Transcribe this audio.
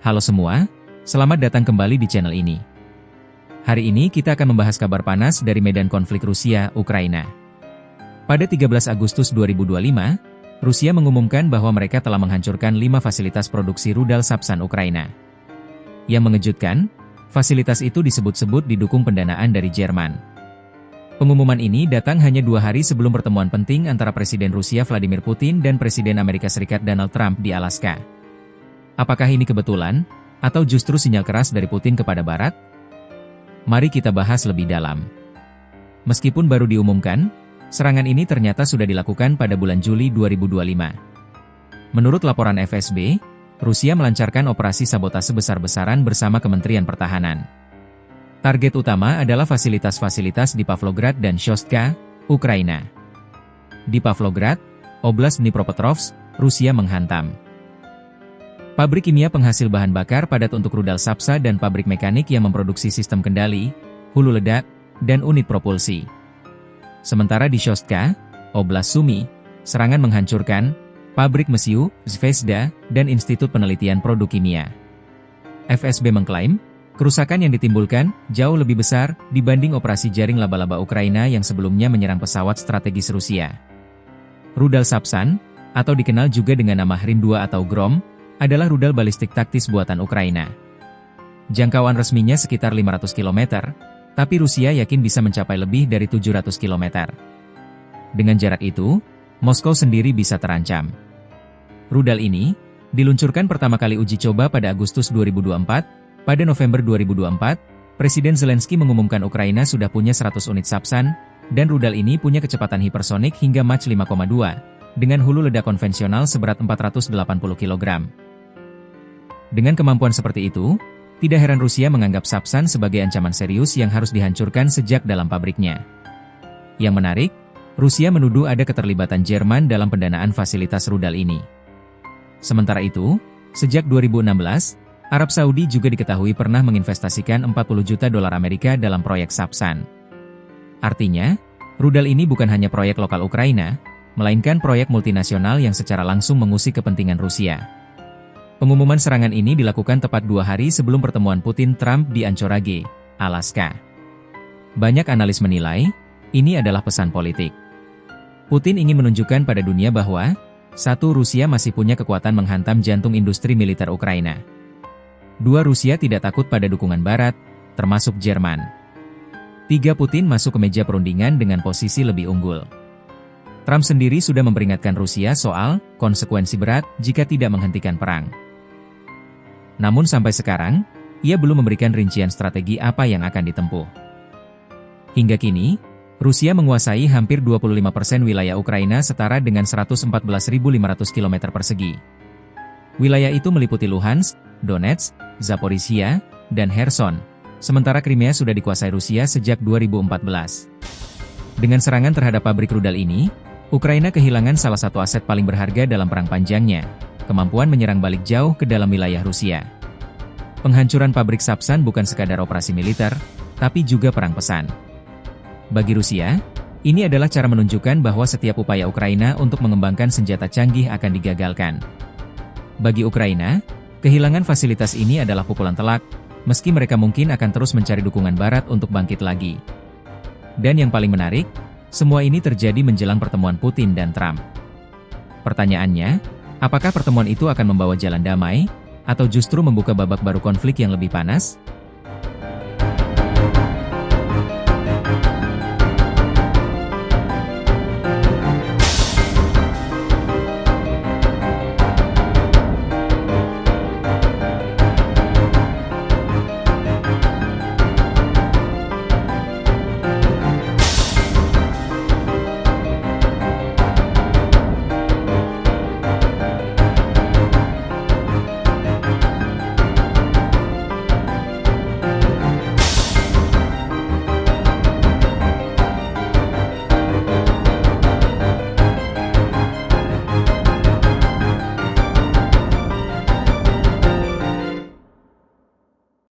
Halo semua, selamat datang kembali di channel ini. Hari ini kita akan membahas kabar panas dari medan konflik Rusia-Ukraina. Pada 13 Agustus 2025, Rusia mengumumkan bahwa mereka telah menghancurkan 5 fasilitas produksi rudal Sapsan Ukraina. Yang mengejutkan, fasilitas itu disebut-sebut didukung pendanaan dari Jerman. Pengumuman ini datang hanya 2 hari sebelum pertemuan penting antara Presiden Rusia Vladimir Putin dan Presiden Amerika Serikat Donald Trump di Alaska. Apakah ini kebetulan, atau justru sinyal keras dari Putin kepada Barat? Mari kita bahas lebih dalam. Meskipun baru diumumkan, serangan ini ternyata sudah dilakukan pada bulan Juli 2025. Menurut laporan FSB, Rusia melancarkan operasi sabotase besar-besaran bersama Kementerian Pertahanan. Target utama adalah fasilitas-fasilitas di Pavlograd dan Shostka, Ukraina. Di Pavlograd, Oblast Dnipropetrovsk, Rusia menghantam pabrik kimia penghasil bahan bakar padat untuk rudal Sapsa dan pabrik mekanik yang memproduksi sistem kendali, hulu ledak, dan unit propulsi. Sementara di Shostka, Oblast Sumy, serangan menghancurkan pabrik mesiu, Zvezda, dan Institut Penelitian Produk Kimia. FSB mengklaim, kerusakan yang ditimbulkan jauh lebih besar dibanding operasi jaring laba-laba Ukraina yang sebelumnya menyerang pesawat strategis Rusia. Rudal Sapsan, atau dikenal juga dengan nama Hrin 2 atau Grom, adalah rudal balistik taktis buatan Ukraina. Jangkauan resminya sekitar 500 km, tapi Rusia yakin bisa mencapai lebih dari 700 km. Dengan jarak itu, Moskow sendiri bisa terancam. Rudal ini diluncurkan pertama kali uji coba pada Agustus 2024. Pada November 2024, Presiden Zelensky mengumumkan Ukraina sudah punya 100 unit Sapsan, dan rudal ini punya kecepatan hipersonik hingga Mach 5,2, dengan hulu ledak konvensional seberat 480 kg. Dengan kemampuan seperti itu, tidak heran Rusia menganggap Sapsan sebagai ancaman serius yang harus dihancurkan sejak dalam pabriknya. Yang menarik, Rusia menuduh ada keterlibatan Jerman dalam pendanaan fasilitas rudal ini. Sementara itu, sejak 2016, Arab Saudi juga diketahui pernah menginvestasikan 40 juta dolar Amerika dalam proyek Sapsan. Artinya, rudal ini bukan hanya proyek lokal Ukraina, melainkan proyek multinasional yang secara langsung mengusik kepentingan Rusia. Pengumuman serangan ini dilakukan tepat 2 hari sebelum pertemuan Putin-Trump di Anchorage, Alaska. Banyak analis menilai, ini adalah pesan politik. Putin ingin menunjukkan pada dunia bahwa, 1. Rusia masih punya kekuatan menghantam jantung industri militer Ukraina. 2. Rusia tidak takut pada dukungan Barat, termasuk Jerman. 3. Putin masuk ke meja perundingan dengan posisi lebih unggul. Trump sendiri sudah memperingatkan Rusia soal konsekuensi berat jika tidak menghentikan perang. Namun sampai sekarang, ia belum memberikan rincian strategi apa yang akan ditempuh. Hingga kini, Rusia menguasai hampir 25% wilayah Ukraina setara dengan 114.500 km persegi. Wilayah itu meliputi Luhansk, Donetsk, Zaporizhia, dan Kherson, sementara Crimea sudah dikuasai Rusia sejak 2014. Dengan serangan terhadap pabrik rudal ini, Ukraina kehilangan salah satu aset paling berharga dalam perang panjangnya, kemampuan menyerang balik jauh ke dalam wilayah Rusia. Penghancuran pabrik Sapsan bukan sekadar operasi militer, tapi juga perang pesan. Bagi Rusia, ini adalah cara menunjukkan bahwa setiap upaya Ukraina untuk mengembangkan senjata canggih akan digagalkan. Bagi Ukraina, kehilangan fasilitas ini adalah pukulan telak, meski mereka mungkin akan terus mencari dukungan Barat untuk bangkit lagi. Dan yang paling menarik, semua ini terjadi menjelang pertemuan Putin dan Trump. Pertanyaannya, apakah pertemuan itu akan membawa jalan damai, atau justru membuka babak baru konflik yang lebih panas?